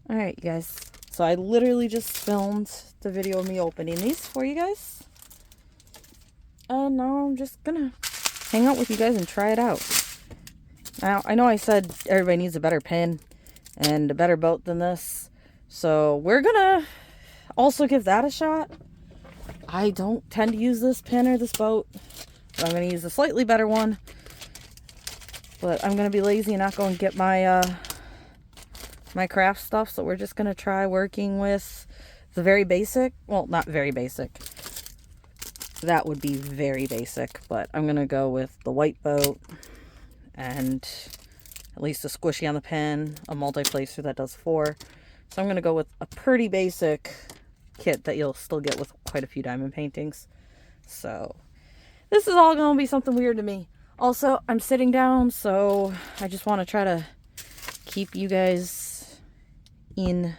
Alright, you guys. So I literally just filmed the video of me opening these for you guys. And now I'm just gonna hang out with you guys and try it out. Now, I know I said everybody needs a better pin and a better boat than this. So we're gonna also give that a shot. I don't tend to use this pin or this boat. So I'm gonna use a slightly better one. But I'm gonna be lazy and not go and get my my craft stuff. So we're just gonna try working with the very basic. Well, not very basic. That would be very basic. But I'm gonna go with the white boat. And at least a squishy on the pen, a multi-placer that does 4. So I'm going to go with a pretty basic kit that you'll still get with quite a few diamond paintings. So this is all going to be something weird to me. Also, I'm sitting down, so I just want to try to keep you guys in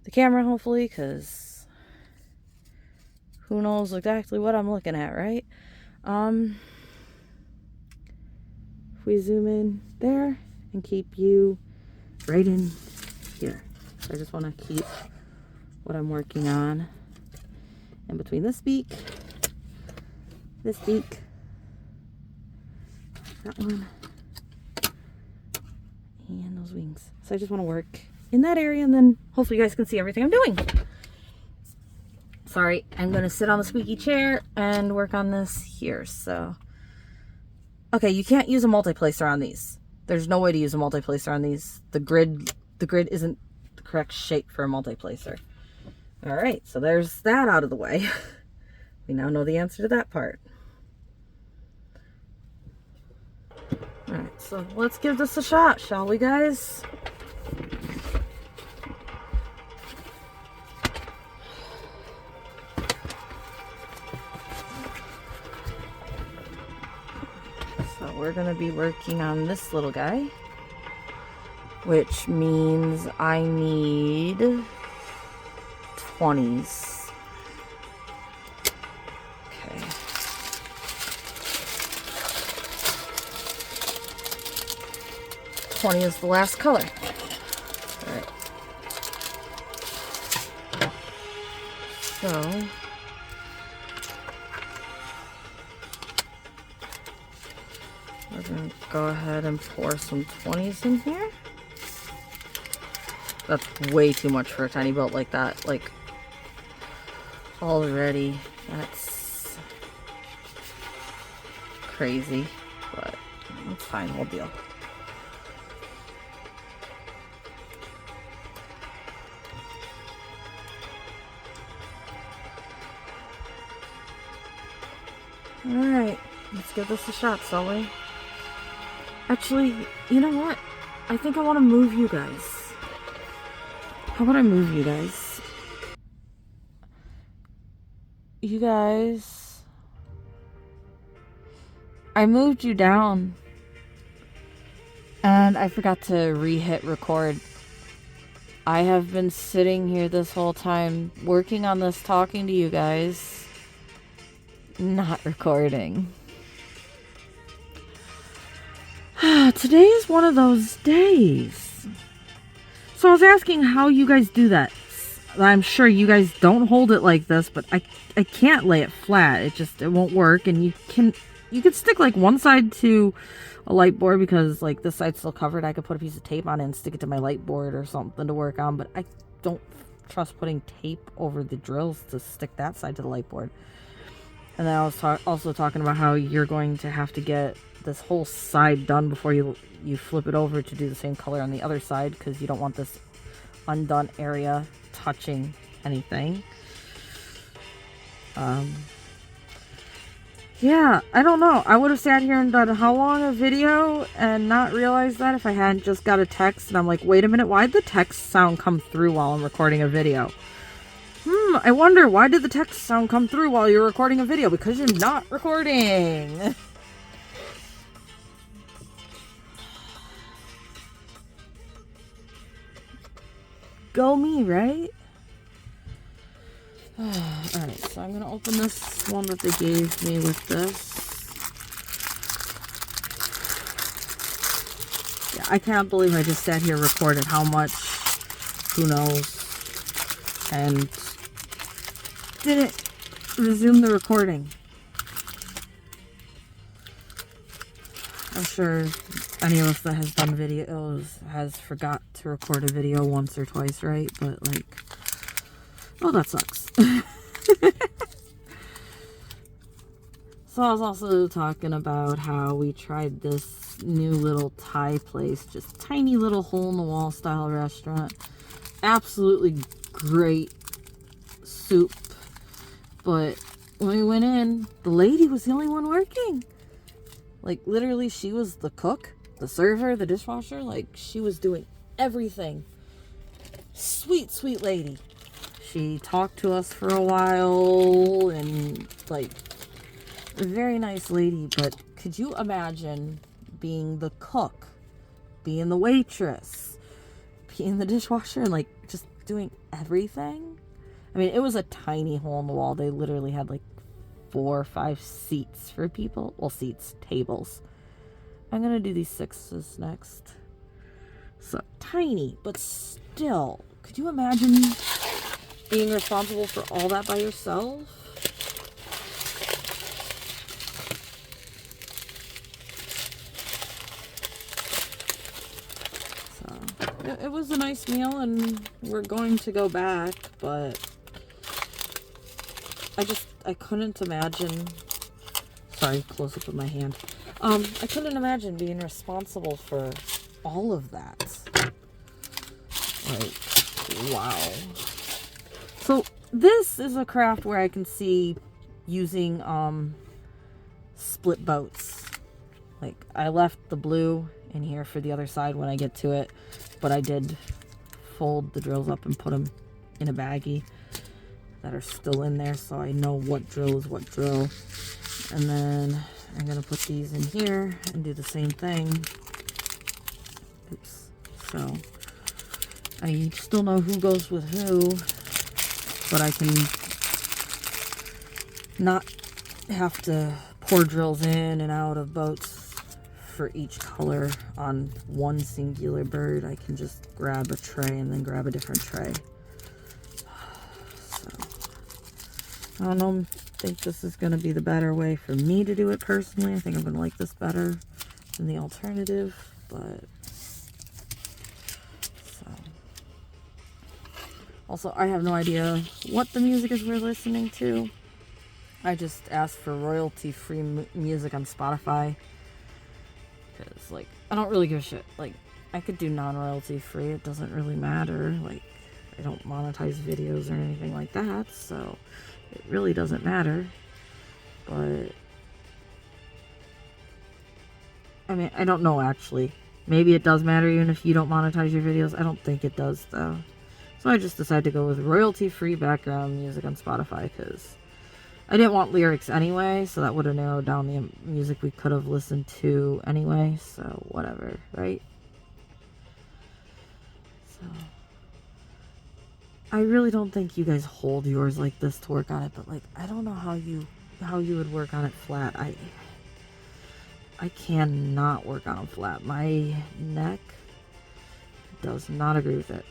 the camera, hopefully, because who knows exactly what I'm looking at, right? We zoom in there and keep you right in here. So I just want to keep what I'm working on in between this beak, that one, and those wings. So I just want to work in that area, and then hopefully you guys can see everything I'm doing. Sorry, I'm going to sit on the squeaky chair and work on this here. So okay, you can't use a multi-placer on these. There's no way to use a multi-placer on these. The grid isn't the correct shape for a multi-placer. Alright, so there's that out of the way. We now know the answer to that part. Alright, so let's give this a shot, shall we, guys? We're going to be working on this little guy, which means I need 20s. Okay. $20 is the last color. All right. So we're going to go ahead and pour some 20s in here. That's way too much for a tiny boat like that. Like, already, that's crazy. But it's fine, whole deal. Alright, let's give this a shot, shall we? Actually, you know what? I think I want to move you guys. How about I move you guys? You guys... I moved you down. And I forgot to re-hit record. I have been sitting here this whole time, working on this, talking to you guys. Not recording. Today is one of those days. So I was asking how you guys do that. I'm sure you guys don't hold it like this, but I can't lay it flat. It won't work. And you can stick like one side to a light board because like this side's still covered. I could put a piece of tape on it and stick it to my light board or something to work on, but I don't trust putting tape over the drills to stick that side to the light board. And then I was also talking about how you're going to have to get this whole side done before you flip it over to do the same color on the other side, because you don't want this undone area touching anything. Yeah, I don't know. I would have sat here and done how long a video and not realized that if I hadn't just got a text and I'm like, wait a minute, why did the text sound come through while I'm recording a video? I wonder, why did the text sound come through while you're recording a video? Because you're not recording. Go me, right? Alright, so I'm going to open this one that they gave me with this. Yeah, I can't believe I just sat here recorded how much who knows, and didn't resume the recording. I'm sure any of us that has done videos has forgot to record a video once or twice, right? But like, oh, that sucks. So I was also talking about how we tried this new little Thai place, just tiny little hole-in-the-wall style restaurant. Absolutely great soup. But when we went in, the lady was the only one working. Like, literally, she was the cook, the server, the dishwasher. Like, she was doing everything. Sweet, sweet lady. She talked to us for a while and, like, a very nice lady, but could you imagine being the cook, being the waitress, being the dishwasher, and like just doing everything? I mean, it was a tiny hole in the wall. They literally had like 4 or 5 seats for people. Well, seats, tables. I'm gonna do these 6s next. So tiny, but still, could you imagine being responsible for all that by yourself? It was a nice meal, and we're going to go back, but I couldn't imagine, sorry, close up with my hand. I couldn't imagine being responsible for all of that. Like, wow. So this is a craft where I can see using split boats. Like, I left the blue in here for the other side when I get to it, but I did fold the drills up and put them in a baggie that are still in there, so I know what drill is what drill. And then I'm gonna put these in here and do the same thing. Oops. So I still know who goes with who, but I can not have to pour drills in and out of boats for each color on one singular bird. I can just grab a tray and then grab a different tray. So I don't know, I think this is going to be the better way for me to do it personally. I think I'm going to like this better than the alternative, but so also I have no idea what the music is we're listening to. I just asked for royalty-free music on Spotify. Because, like, I don't really give a shit. Like, I could do non-royalty free. It doesn't really matter. Like, I don't monetize videos or anything like that. So, it really doesn't matter. But, I mean, I don't know, actually. Maybe it does matter even if you don't monetize your videos. I don't think it does, though. So, I just decided to go with royalty-free background music on Spotify because I didn't want lyrics anyway, so that would have narrowed down the music we could have listened to anyway, so whatever, right? So I really don't think you guys hold yours like this to work on it, but like I don't know how you would work on it flat. I cannot work on them flat. My neck does not agree with it.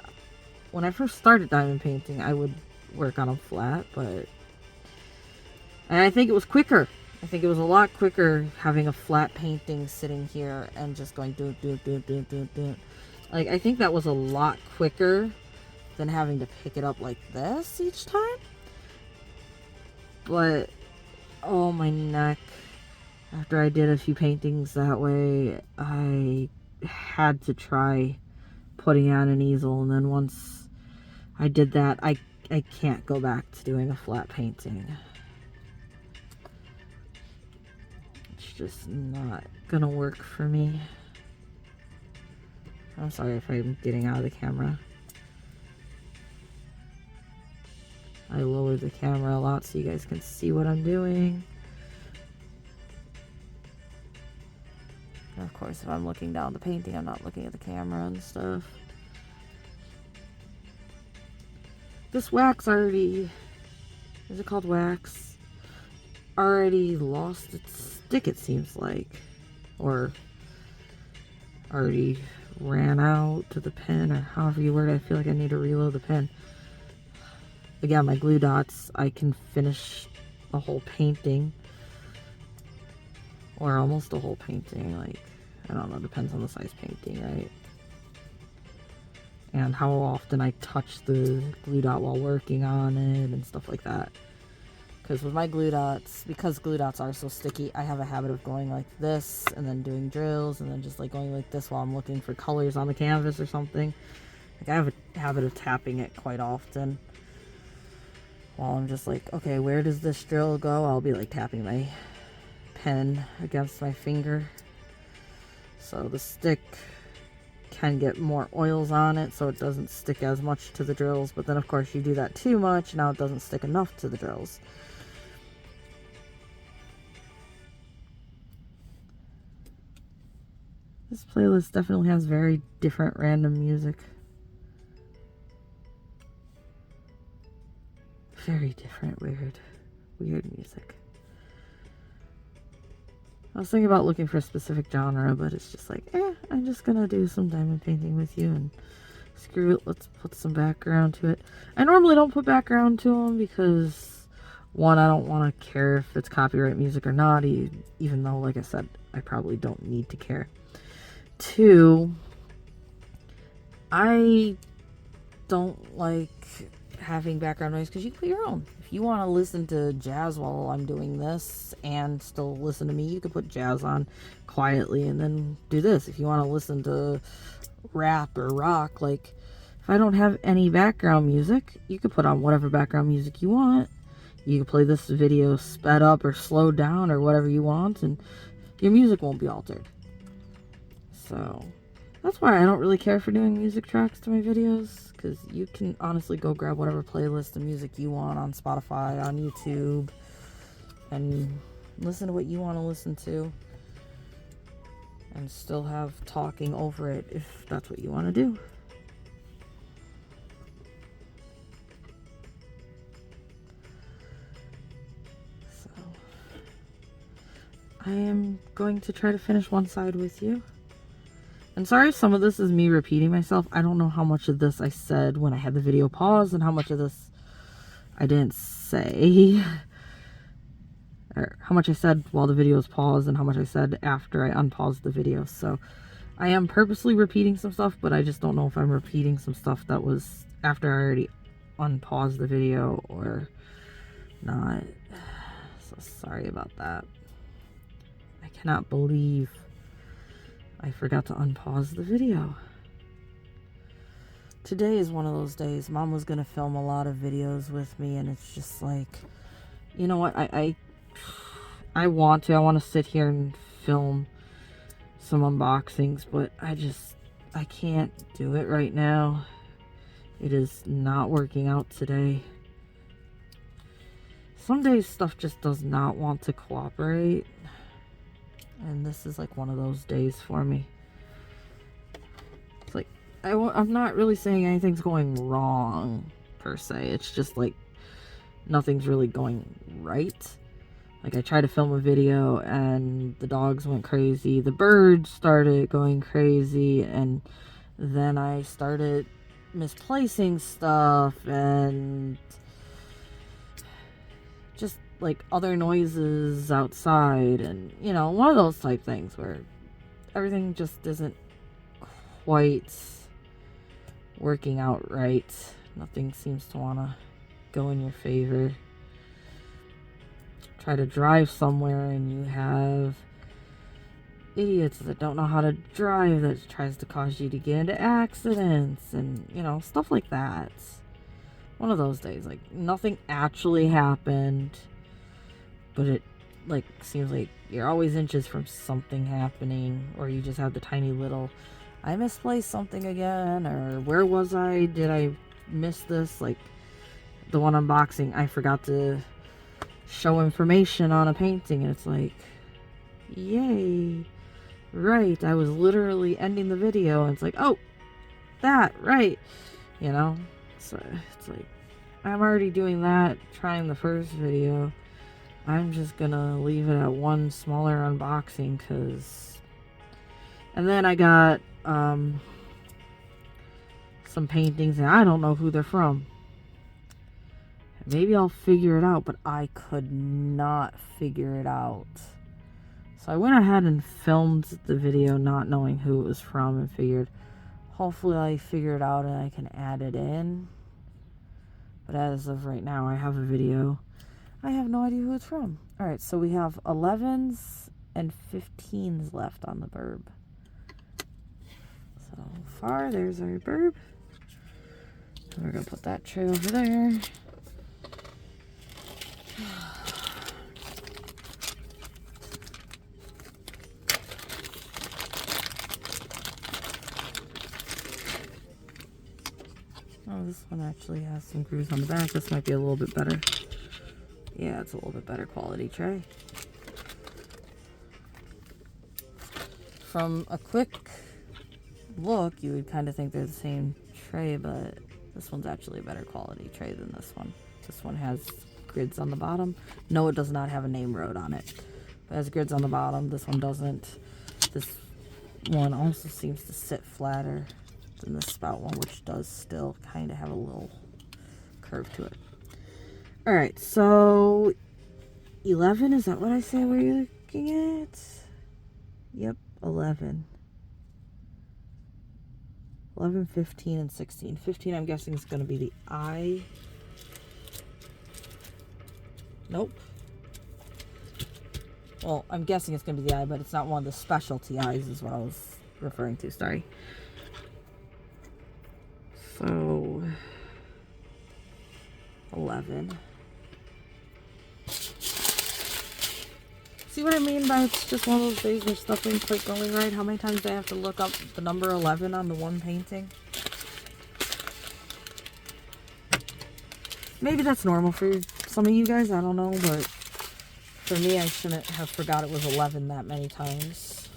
When I first started diamond painting, I would work on them flat, but and I think it was quicker. I think it was a lot quicker having a flat painting sitting here and just going do. Like, I think that was a lot quicker than having to pick it up like this each time. But, oh, my neck. After I did a few paintings that way, I had to try putting on an easel. And then once I did that, I can't go back to doing a flat painting. Just not gonna work for me. I'm sorry if I'm getting out of the camera. I lowered the camera a lot so you guys can see what I'm doing. And of course, if I'm looking down the painting, I'm not looking at the camera and stuff. This wax already, is it called wax? Already lost its stick, it seems like. Or already ran out to the pen, or however you word it. I feel like I need to reload the pen. Again, my glue dots, I can finish a whole painting, or almost a whole painting. Like, I don't know, depends on the size painting, right? And how often I touch the glue dot while working on it and stuff like that. Because with my glue dots, because glue dots are so sticky, I have a habit of going like this and then doing drills and then just like going like this while I'm looking for colors on the canvas or something. Like, I have a habit of tapping it quite often while I'm just like, okay, where does this drill go? I'll be like tapping my pen against my finger. So the stick can get more oils on it, so it doesn't stick as much to the drills. But then of course you do that too much, now it doesn't stick enough to the drills. This playlist definitely has very different random music. Very different, weird music. I was thinking about looking for a specific genre, but it's just like, I'm just gonna do some diamond painting with you, and screw it, let's put some background to it. I normally don't put background to them because, one, I don't want to care if it's copyright music or not, even though, like I said, I probably don't need to care. Two, I don't like having background noise because you can put your own. If you want to listen to jazz while I'm doing this and still listen to me, you can put jazz on quietly and then do this. If you want to listen to rap or rock, like, if I don't have any background music, you can put on whatever background music you want. You can play this video sped up or slowed down or whatever you want, and your music won't be altered. So that's why I don't really care for doing music tracks to my videos, because you can honestly go grab whatever playlist of music you want on Spotify, on YouTube, and listen to what you want to listen to, and still have talking over it if that's what you want to do. So I am going to try to finish one side with you. And sorry if some of this is me repeating myself. I don't know how much of this I said when I had the video paused and how much of this I didn't say. Or how much I said while the video was paused and how much I said after I unpaused the video. So I am purposely repeating some stuff, but I just don't know if I'm repeating some stuff that was after I already unpaused the video or not. So sorry about that. I cannot believe I forgot to unpause the video. Today is one of those days. Mom was going to film a lot of videos with me, and it's just like, you know what, I want to sit here and film some unboxings, but I can't do it right now. It is not working out today. Some days stuff just does not want to cooperate. And this is like one of those days for me. It's like, I'm not really saying anything's going wrong, per se. It's just like, nothing's really going right. Like, I tried to film a video, and the dogs went crazy. The birds started going crazy, and then I started misplacing stuff, and just like other noises outside, and you know, one of those type things where everything just isn't quite working out right. Nothing seems to want to go in your favor. Try to drive somewhere and you have idiots that don't know how to drive that tries to cause you to get into accidents and, you know, stuff like that. One of those days, like, nothing actually happened, but it, like, seems like you're always inches from something happening, or you just have the tiny little, I misplaced something again, or where was I? Did I miss this? Like, the one unboxing, I forgot to show information on a painting, and it's like, yay, right, I was literally ending the video, and it's like, oh, that, right, you know? So, it's like, I'm already doing that, trying the first video. I'm just gonna leave it at one smaller unboxing, because... And then I got some paintings, and I don't know who they're from. Maybe I'll figure it out, but I could not figure it out. So I went ahead and filmed the video not knowing who it was from, and figured hopefully I figure it out and I can add it in. But as of right now, I have a video. I have no idea who it's from. Alright, so we have 11s and 15s left on the burb. So far, there's our burb. And we're going to put that tray over there. Oh, this one actually has some grooves on the back. This might be a little bit better. Yeah, it's a little bit better quality tray. From a quick look, you would kind of think they're the same tray, but this one's actually a better quality tray than this one. This one has grids on the bottom. No, it does not have a name wrote on it. It has grids on the bottom. This one doesn't. This one also seems to sit flatter than the spout one, which does still kind of have a little curve to it. Alright, so 11, is that what I say we're looking at? Yep, 11. 11, 15, and 16. 15, I'm guessing, is going to be the eye. Nope. Well, I'm guessing it's going to be the eye, but it's not one of the specialty eyes is what I was referring to. Sorry. So, 11. See what I mean by it's just one of those days where stuff ain't quite going right? How many times do I have to look up the number 11 on the one painting? Maybe that's normal for some of you guys, I don't know, but for me, I shouldn't have forgot it was 11 that many times.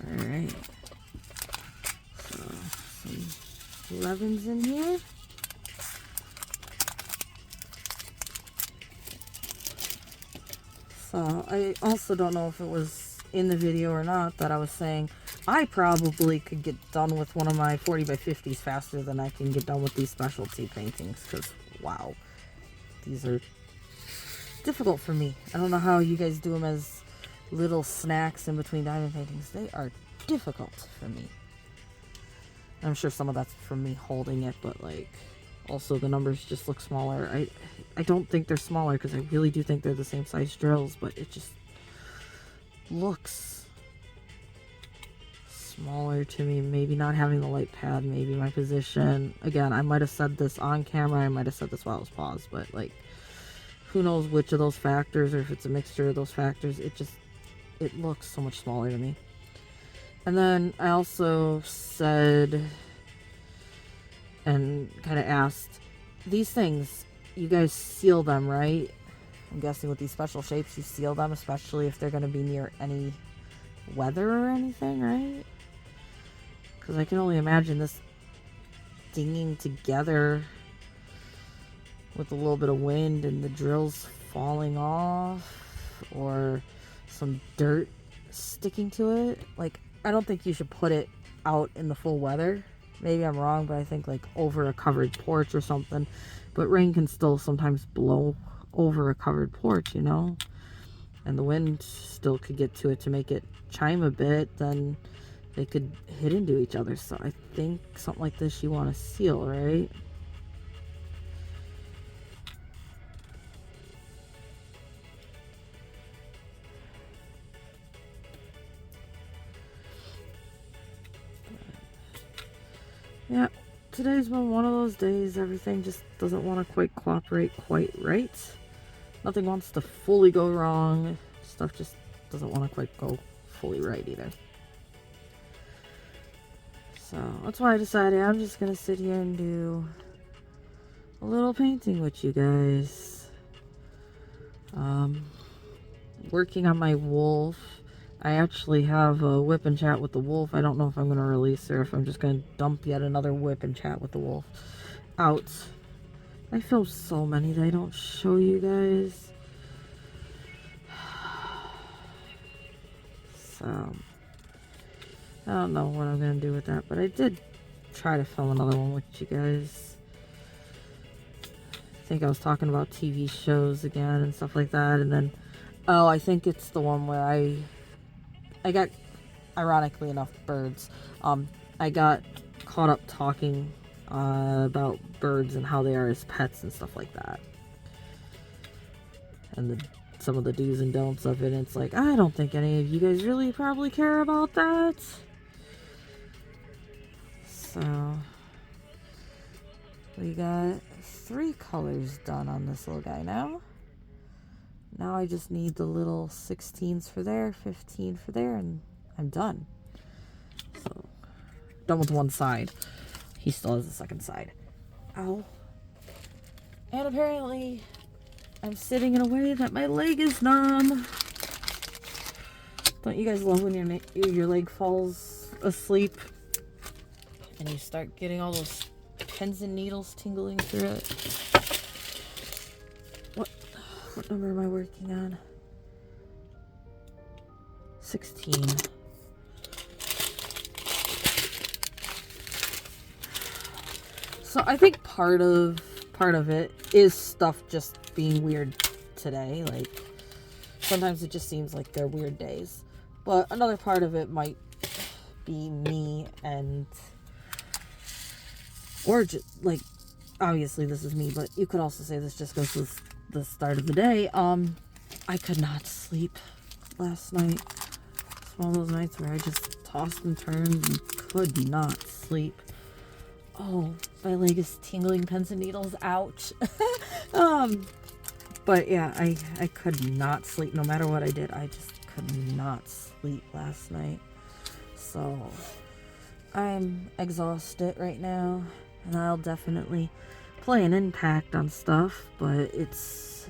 Alright. So, some 11s in here. So, I also don't know if it was in the video or not that I was saying I probably could get done with one of my 40 by 50s faster than I can get done with these specialty paintings, because, wow, these are difficult for me. I don't know how you guys do them as little snacks in between diamond paintings. They are difficult for me. I'm sure some of that's from me holding it, but like also the numbers just look smaller. I don't think they're smaller because I really do think they're the same size drills, but it just looks smaller to me. Maybe not having the light pad, maybe my position. Again, I might have said this on camera, I might have said this while I was paused, but like who knows which of those factors, or if it's a mixture of those factors, it looks so much smaller to me. And then I also said and kind of asked, these things, you guys seal them, right? I'm guessing with these special shapes, you seal them, especially if they're going to be near any weather or anything, right? Because I can only imagine this dinging together with a little bit of wind and the drills falling off, or some dirt sticking to it. Like, I don't think you should put it out in the full weather. Maybe I'm wrong, but I think like over a covered porch or something. But rain can still sometimes blow over a covered porch, you know? And the wind still could get to it to make it chime a bit, then they could hit into each other. So I think something like this you want to seal, right? Yeah, today's been one of those days. Everything just doesn't want to quite cooperate quite right. Nothing wants to fully go wrong. Stuff just doesn't want to quite go fully right either. So that's why I decided I'm just going to sit here and do a little painting with you guys. Working on my wolf. I actually have a whip and chat with the wolf. I don't know if I'm going to release her, if I'm just going to dump yet another whip and chat with the wolf out I filmed so many that I don't show you guys. So, I don't know what I'm going to do with that, but I did try to film another one with you guys. I think I was talking about TV shows again and stuff like that, and then, oh, I think it's the one where I got, ironically enough, birds. I got caught up talking about birds and how they are as pets and stuff like that. And some of the do's and don'ts of it. And it's like, I don't think any of you guys really probably care about that. So, we got 3 colors done on this little guy now. Now I just need the little 16s for there, 15 for there, and I'm done. So, done with one side. He still has the second side. Ow. And apparently, I'm sitting in a way that my leg is numb. Don't you guys love when your leg falls asleep and you start getting all those pins and needles tingling through it? What number am I working on? 16. So I think part of it is stuff just being weird today. Like, sometimes it just seems like they're weird days. But another part of it might be me and, or just, like, obviously this is me, but you could also say this just goes with the start of the day. I could not sleep last night. It's one of those nights where I just tossed and turned and could not sleep. Oh, my leg is tingling, pins and needles, ouch. But yeah, I could not sleep no matter what I did. I just could not sleep last night. So, I'm exhausted right now, and I'll definitely play an impact on stuff, but it's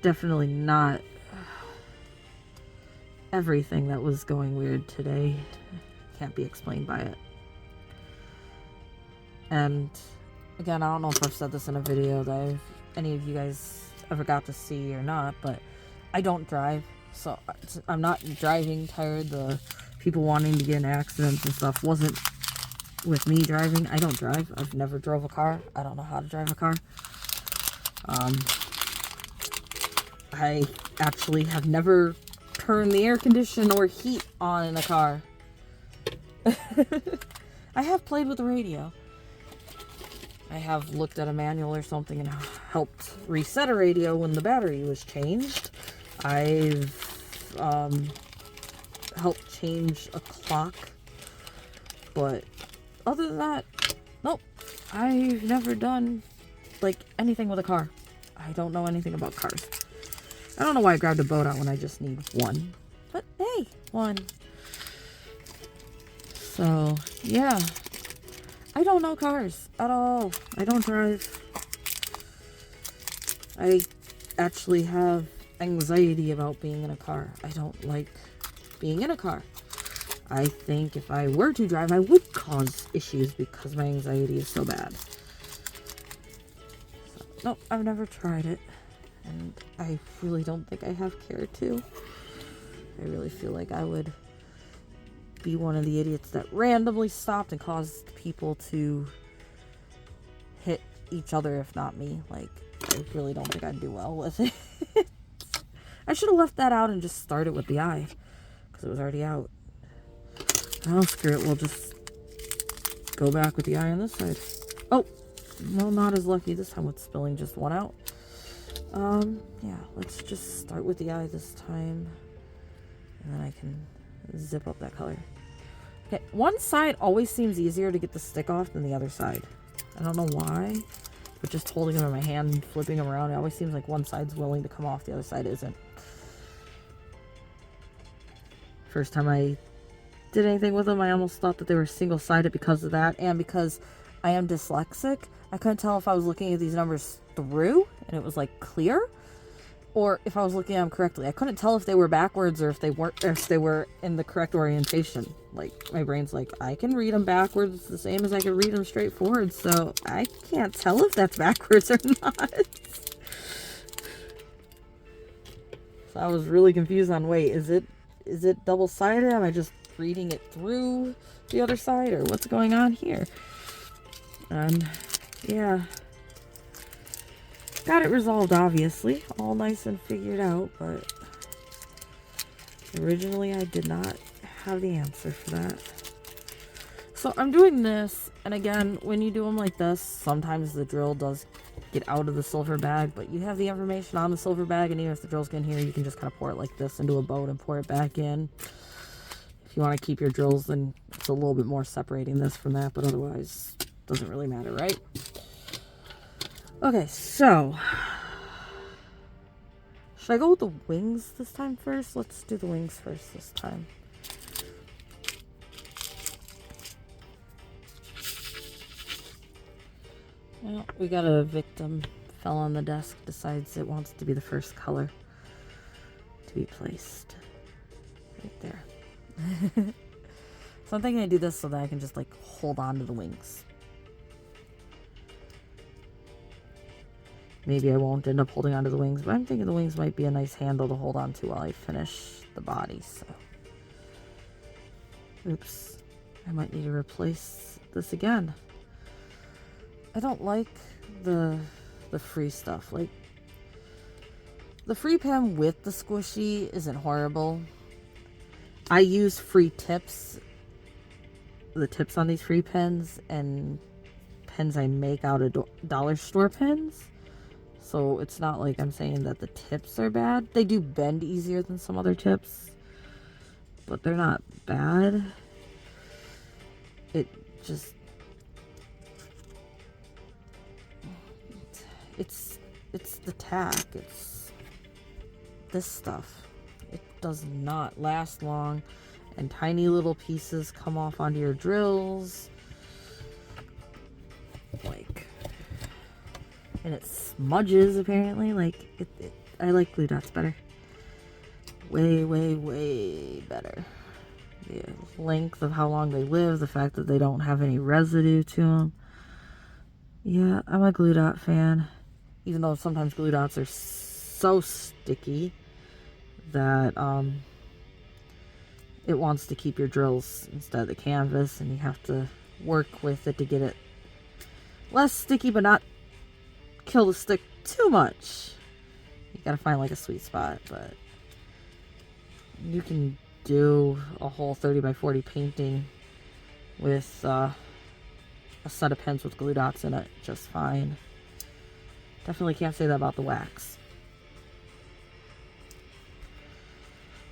definitely not everything that was going weird today. Can't be explained by it. And again, I don't know if I've said this in a video that any of you guys ever got to see or not, but I don't drive, so I'm not driving tired. The people wanting to get in accidents and stuff wasn't with me driving. I don't drive. I've never drove a car. I don't know how to drive a car. I actually have never turned the air conditioner or heat on in a car. I have played with the radio. I have looked at a manual or something and helped reset a radio when the battery was changed. I've helped change a clock. But other than that, nope. I've never done, like, anything with a car. I don't know anything about cars. I don't know why I grabbed a boat out when I just need one. But hey, one. So, yeah. I don't know cars at all. I don't drive. I actually have anxiety about being in a car. I don't like being in a car. I think if I were to drive, I would cause issues because my anxiety is so bad. So, nope, I've never tried it. And I really don't think I have care to. I really feel like I would be one of the idiots that randomly stopped and caused people to hit each other, if not me. Like, I really don't think I'd do well with it. I should have left that out and just started with the eye, because it was already out. Oh, screw it. We'll just go back with the eye on this side. Oh, no, not as lucky this time with spilling just one out. Yeah, let's just start with the eye this time, and then I can zip up that color. Okay, one side always seems easier to get the stick off than the other side. I don't know why, but just holding them in my hand and flipping them around, it always seems like one side's willing to come off, the other side isn't. First time I did anything with them, I almost thought that they were single-sided because of that, and because I am dyslexic, I couldn't tell if I was looking at these numbers through, and it was like clear, or if I was looking at them correctly. I couldn't tell if they were backwards or if they weren't, or if they were in the correct orientation. Like, my brain's like, I can read them backwards the same as I can read them straight forward, so I can't tell if that's backwards or not. So I was really confused on, wait, is it double-sided? Am I just reading it through the other side, or what's going on here? And yeah, got it resolved, obviously, all nice and figured out, but originally I did not have the answer for that. So I'm doing this, and again, when you do them like this, sometimes the drill does get out of the silver bag, but you have the information on the silver bag, and even if the drill's in here, you can just kind of pour it like this into a boat and pour it back in. If you want to keep your drills, then it's a little bit more separating this from that, but otherwise doesn't really matter, right? Okay, so should I go with the wings this time first? Let's do the wings first this time. Well, we got a victim fell on the desk, decides it wants to be the first color to be placed right there. So I'm thinking I do this so that I can just like hold on to the wings. Maybe I won't end up holding onto the wings, but I'm thinking the wings might be a nice handle to hold on to while I finish the body. So, oops, I might need to replace this again. I don't like the free stuff. Like, the free pen with the squishy isn't horrible. I use free tips, the tips on these free pens, and pens I make out of dollar store pens. So it's not like I'm saying that the tips are bad. They do bend easier than some other tips, but they're not bad. It just, it's the tack. It's this stuff. It does not last long, and tiny little pieces come off onto your drills. Like, and it smudges apparently. Like, I like glue dots better. Way, way, way better. The length of how long they live, the fact that they don't have any residue to them. Yeah, I'm a glue dot fan. Even though sometimes glue dots are so sticky that it wants to keep your drills instead of the canvas, and you have to work with it to get it less sticky but not kill the stick too much. You gotta find like a sweet spot, but you can do a whole 30 by 40 painting with a set of pens with glue dots in it just fine. Definitely can't say that about the wax.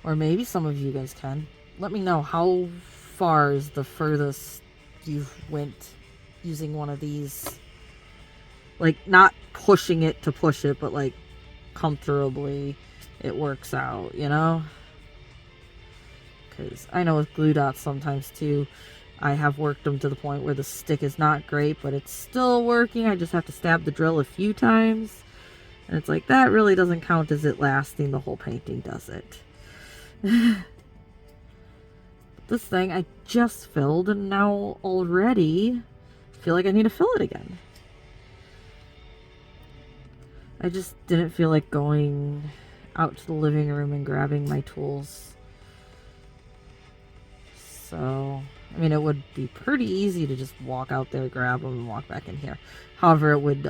Or maybe some of you guys can. Let me know, how far is the furthest you've went using one of these? Like, not pushing it to push it, but like comfortably it works out, you know? Because I know with glue dots sometimes too, I have worked them to the point where the stick is not great, but it's still working. I just have to stab the drill a few times. And it's like, that really doesn't count as it lasting the whole painting, does it? This thing I just filled, and now already feel like I need to fill it again. I just didn't feel like going out to the living room and grabbing my tools. So, I mean, it would be pretty easy to just walk out there, grab them, and walk back in here. However, it would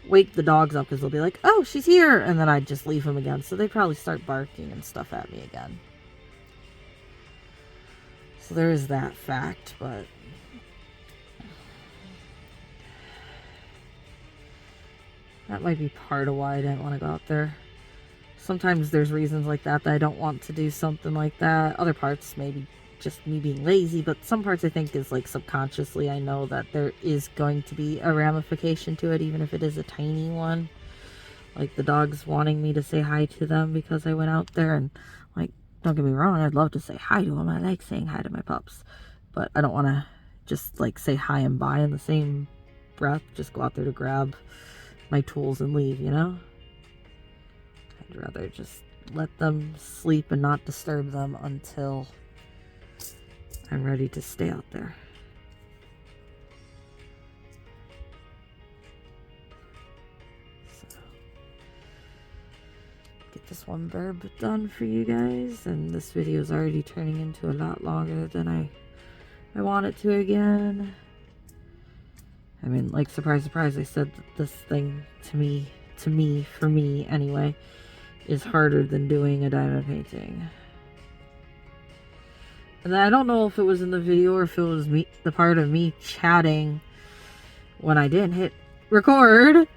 wake the dogs up because they'll be like, oh, she's here, and then I'd just leave them again. So they probably start barking and stuff at me again. So there is that fact, but that might be part of why I didn't want to go out there. Sometimes there's reasons like that I don't want to do something like that. Other parts, maybe just me being lazy, but some parts I think is like subconsciously I know that there is going to be a ramification to it, even if it is a tiny one. Like the dogs wanting me to say hi to them because I went out there, and like, don't get me wrong, I'd love to say hi to them. I like saying hi to my pups, but I don't want to just like say hi and bye in the same breath. Just go out there to grab my tools and leave, you know? I'd rather just let them sleep and not disturb them until I'm ready to stay out there. So, get this one burb done for you guys, and this video is already turning into a lot longer than I want it to again. I mean, like, surprise, surprise, I said that this thing for me anyway, is harder than doing a diamond painting. And I don't know if it was in the video or if it was the part of me chatting when I didn't hit record.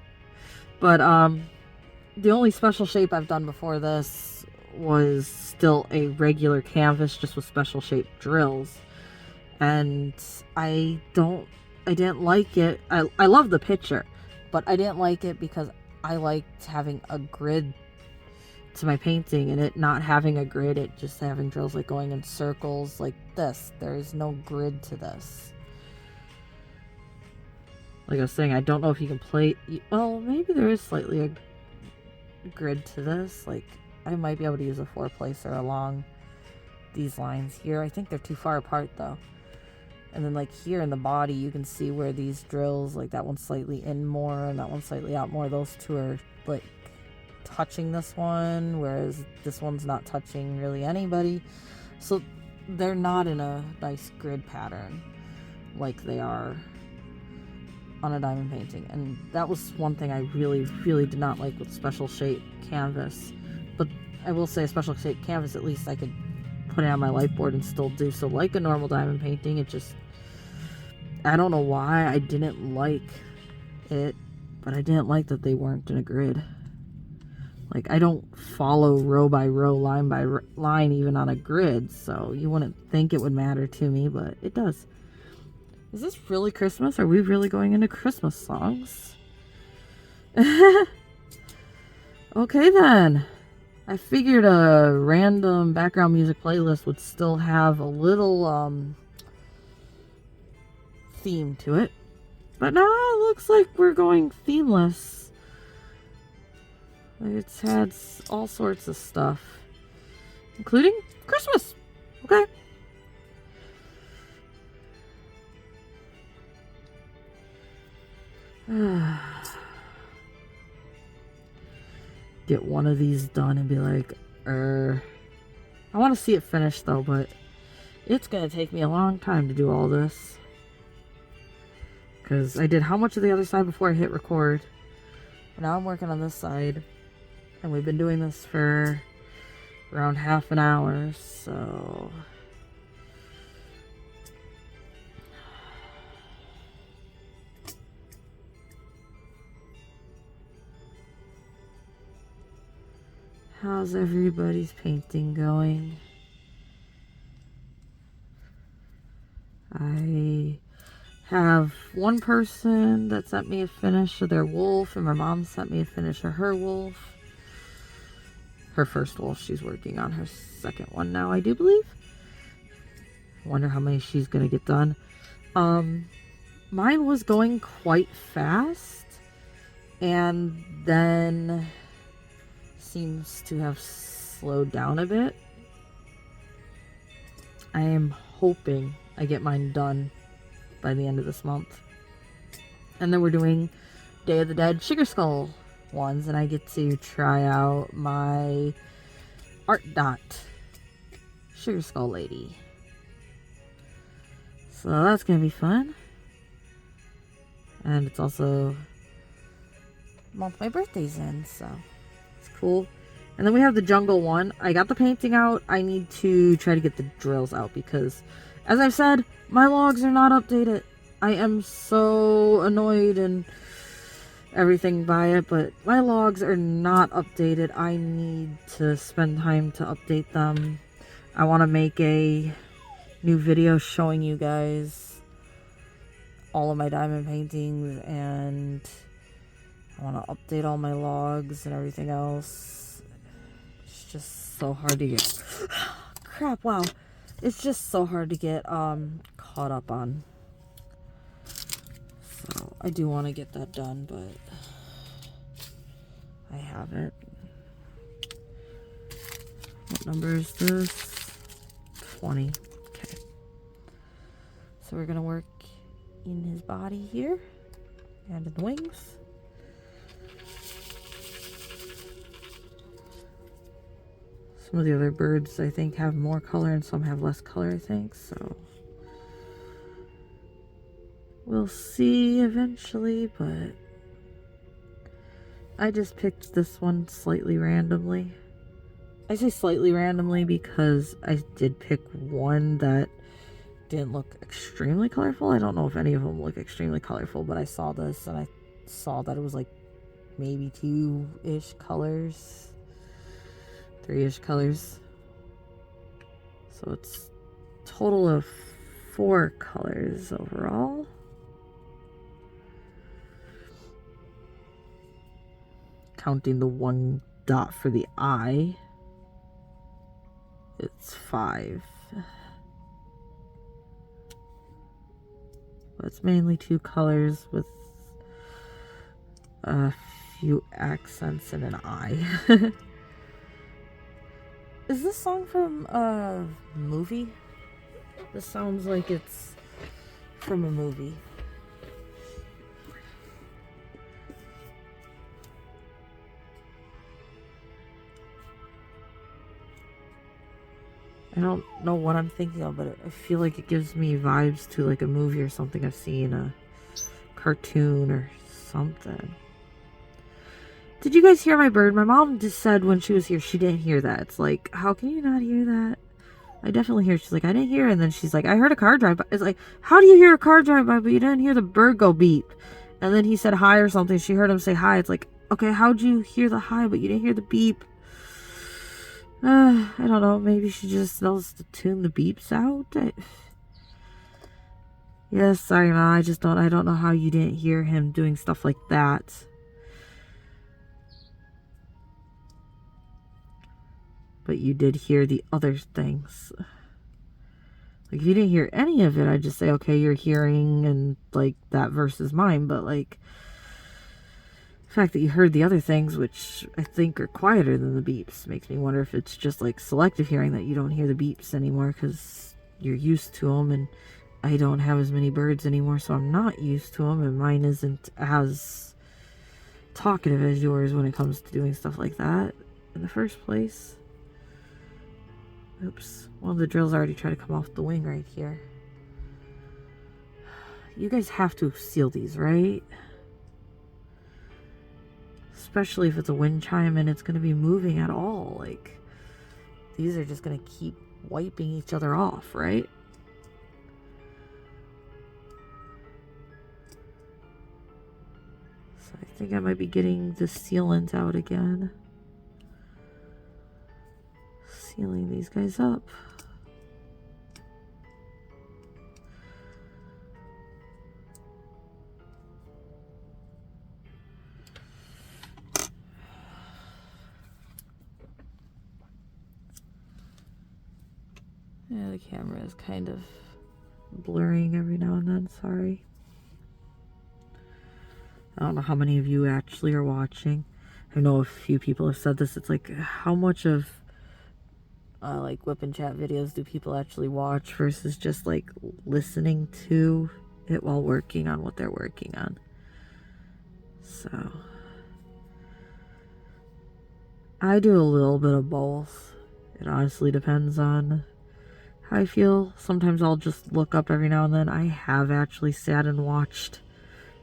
But the only special shape I've done before this was still a regular canvas, just with special shape drills. And I didn't like it. I love the picture, but I didn't like it because I liked having a grid to my painting, and it not having a grid, it just having drills like going in circles like this. There is no grid to this. Like I was saying, I don't know if you can play, well, maybe there is slightly a grid to this. Like, I might be able to use a 4-placer along these lines here. I think they're too far apart though. And then like here in the body, you can see where these drills, like that one's slightly in more and that one's slightly out more. Those two are like touching this one, whereas this one's not touching really anybody. So they're not in a nice grid pattern like they are on a diamond painting. And that was one thing I really, really did not like with special shape canvas. But I will say a special shape canvas, at least I could put it on my light board and still do so like a normal diamond painting. It just, I don't know why I didn't like it, but I didn't like that they weren't in a grid. Like, I don't follow row by row, line by line, even on a grid, so you wouldn't think it would matter to me, but it does. Is this really Christmas? Are we really going into Christmas songs? Okay then. I figured a random background music playlist would still have a little theme to it. But now it looks like we're going themeless. It's had all sorts of stuff, including Christmas. Okay. Get one of these done and be like, I want to see it finished though, but it's going to take me a long time to do all this. Because I did how much of the other side before I hit record. Now I'm working on this side. And we've been doing this for around half an hour, so... How's everybody's painting going? I have one person that sent me a finish of their wolf, and my mom sent me a finish of her wolf. Her first wolf. She's working on her second one now, I do believe. Wonder how many she's gonna get done. Mine was going quite fast, and then seems to have slowed down a bit. I am hoping I get mine done by the end of this month. And then we're doing Day of the Dead Sugar Skull ones, and I get to try out my Art Dot Sugar Skull Lady. So that's gonna be fun. And it's also the month my birthday's in, so it's cool. And then we have the jungle one. I got the painting out. I need to try to get the drills out because, as I've said, my logs are not updated. I am so annoyed and everything by it, but my logs are not updated. I need to spend time to update them. I want to make a new video showing you guys all of my diamond paintings, and I want to update all my logs and everything else. It's just so hard to get crap, wow. It's just so hard to get caught up on. So I do want to get that done, but I haven't. What number is this? 20. Okay. So we're going to work in his body here and in the wings. Some of the other birds, I think, have more color and some have less color, I think. So we'll see eventually, but I just picked this one slightly randomly. I say slightly randomly because I did pick one that didn't look extremely colorful. I don't know if any of them look extremely colorful, but I saw this and I saw that it was like maybe 2-ish colors, 3-ish colors. So it's a total of 4 colors overall. Counting the 1 dot for the eye, it's 5. But it's mainly 2 colors with a few accents and an eye. Is this song from a movie? This sounds like it's from a movie. I don't know what I'm thinking of, but I feel like it gives me vibes to like a movie or something I've seen, a cartoon or something. Did you guys hear my bird? My mom just said when she was here she didn't hear that. It's like, how can you not hear that? I definitely hear it. She's like, I didn't hear it. And then she's like, I heard a car drive by. It's like, how do you hear a car drive by but you didn't hear the bird go beep? And then he said hi or something. She heard him say hi. It's like, okay, how'd you hear the hi but you didn't hear the beep? I don't know. Maybe she just knows to tune the beeps out. Yes, sorry, Ma. I don't know how you didn't hear him doing stuff like that. But you did hear the other things. Like, if you didn't hear any of it, I'd just say, okay, you're hearing and, like, that versus mine. But, like, the fact that you heard the other things, which I think are quieter than the beeps, makes me wonder if it's just like selective hearing that you don't hear the beeps anymore because you're used to them, and I don't have as many birds anymore, so I'm not used to them, and mine isn't as talkative as yours when it comes to doing stuff like that in the first place. Oops, one of the drills already tried to come off the wing right here. You guys have to seal these, right? Especially if it's a wind chime and it's going to be moving at all. Like, these are just going to keep wiping each other off, right? So I think I might be getting the sealant out again. Sealing these guys up. Yeah, the camera is kind of blurring every now and then, sorry. I don't know how many of you actually are watching. I know a few people have said this. It's like, how much of like WIP and chat videos do people actually watch versus just like listening to it while working on what they're working on? So I do a little bit of both. It honestly depends on how I feel. Sometimes I'll just look up every now and then. I have actually sat and watched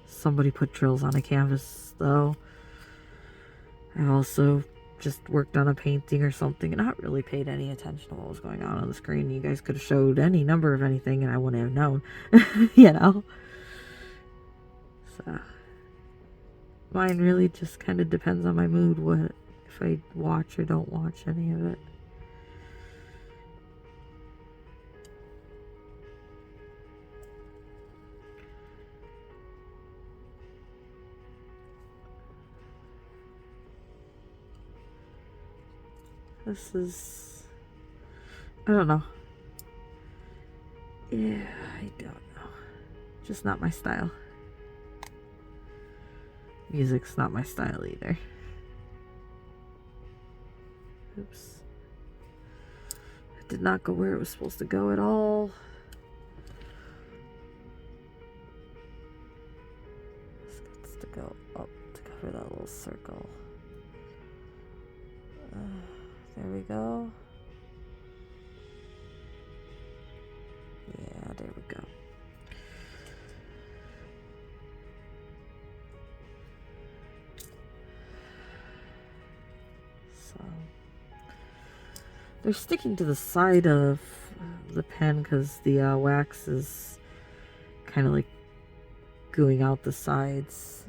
somebody put drills on a canvas, though. I've also just worked on a painting or something and not really paid any attention to what was going on the screen. You guys could have showed any number of anything and I wouldn't have known, you know? So mine really just kind of depends on my mood, what if I watch or don't watch any of it. This is, I don't know. Yeah, I don't know. Just not my style. Music's not my style either. Oops. did not go where it was supposed to go at all. This gets to go up to cover that little circle. There we go. Yeah, there we go. So they're sticking to the side of the pen because the wax is kind of like gooing out the sides.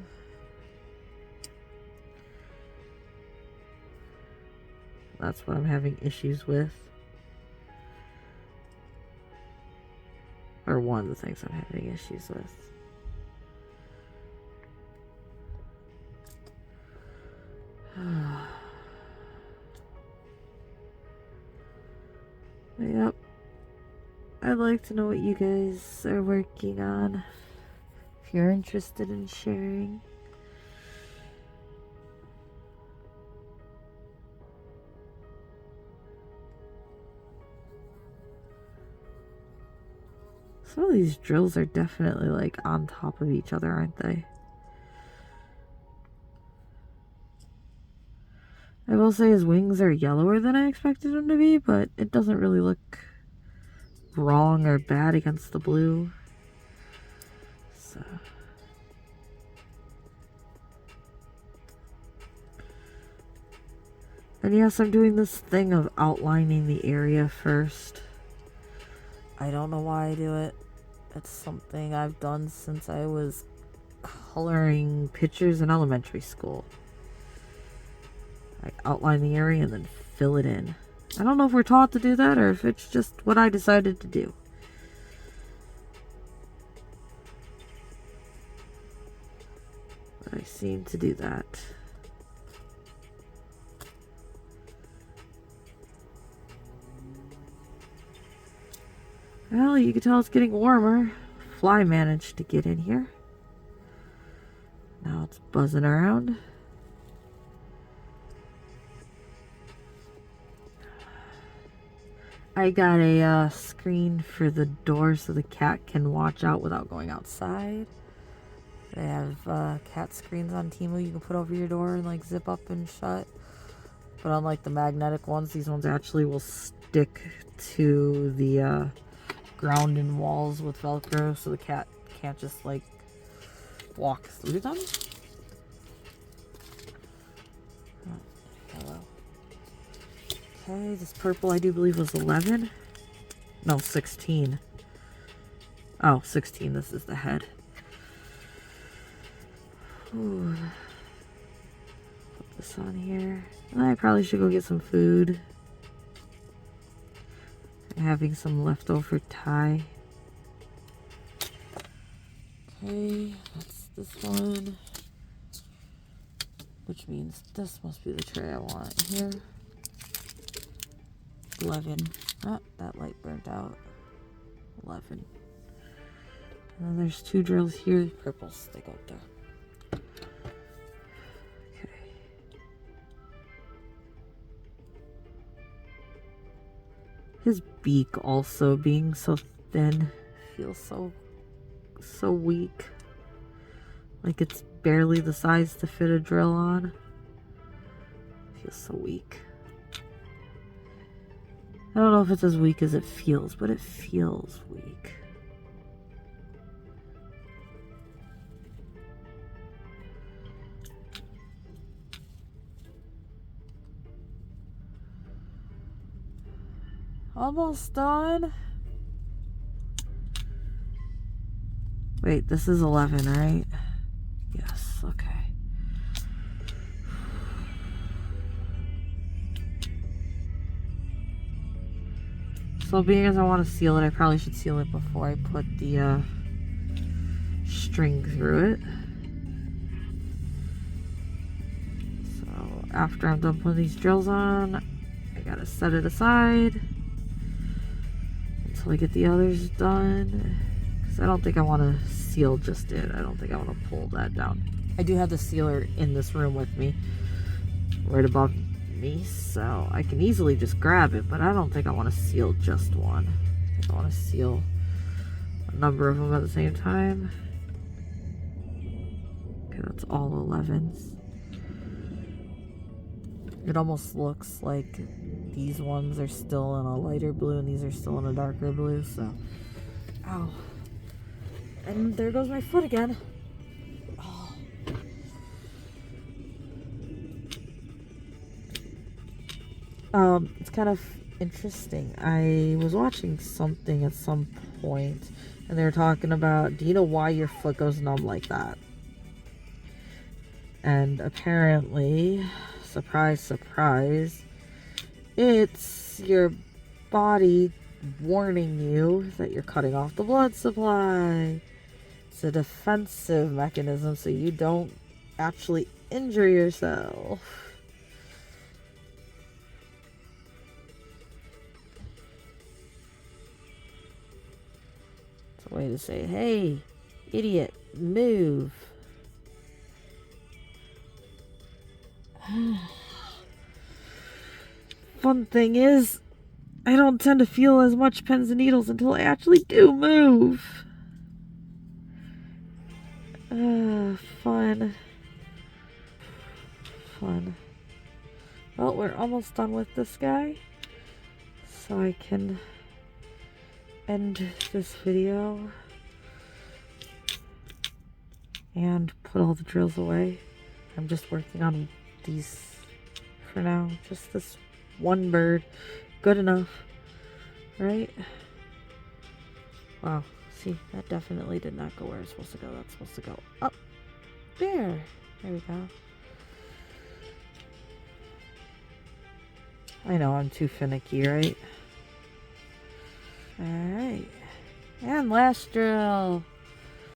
That's what I'm having issues with. Or one of the things I'm having issues with. Yep. I'd like to know what you guys are working on. If you're interested in sharing. Some of these drills are definitely like on top of each other, aren't they? I will say his wings are yellower than I expected them to be, but it doesn't really look wrong or bad against the blue. So and yes, I'm doing this thing of outlining the area first. I don't know why I do it. It's something I've done since I was coloring pictures in elementary school. I outline the area and then fill it in. I don't know if we're taught to do that or if it's just what I decided to do. But I seem to do that. Well, you can tell it's getting warmer. Fly managed to get in here. Now it's buzzing around. I got a screen for the door so the cat can watch out without going outside. They have cat screens on Temu you can put over your door and like zip up and shut. But unlike the magnetic ones, these ones actually will stick to the ground and walls with Velcro, so the cat can't just like walk through them. Oh, hello. Okay, this purple I do believe was 11. No, 16. Oh, 16. This is the head. Ooh. Put this on here. I probably should go get some food. I'm having some leftover Thai. Okay, that's this one. Which means this must be the tray I want here. 11. Oh, that light burnt out. 11. And then there's 2 drills here. Purples, they go up there. Okay. His beak also being so thin feels so weak. Like it's barely the size to fit a drill on. Feels so weak. I don't know if it's as weak as it feels, but it feels weak. Almost done. Wait, this is 11, right? Yes, okay. So being as I want to seal it, I probably should seal it before I put the string through it. So after I'm done putting these drills on, I gotta set it aside until I get the others done. Because I don't think I want to seal just it. I don't think I want to pull that down. I do have the sealer in this room with me, right above me, so I can easily just grab it, but I don't think I want to seal just one. I think I want to seal a number of them at the same time. Okay, that's all 11s. It almost looks like these ones are still in a lighter blue and these are still in a darker blue, so. Ow. And there goes my foot again. Oh. It's kind of interesting. I was watching something at some point and they were talking about, do you know why your foot goes numb like that? And apparently, surprise, surprise, it's your body warning you that you're cutting off the blood supply. It's a defensive mechanism so you don't actually injure yourself. It's a way to say, hey, idiot, move. Fun thing is, I don't tend to feel as much pins and needles until I actually do move. Fun. Fun. Well, we're almost done with this guy, so I can end this video and put all the drills away. I'm just working on these for now. Just this one bird. Good enough, right? Wow, see, that definitely did not go where it's supposed to go. That's supposed to go up there. There we go. I know, I'm too finicky, right? Alright. And last drill.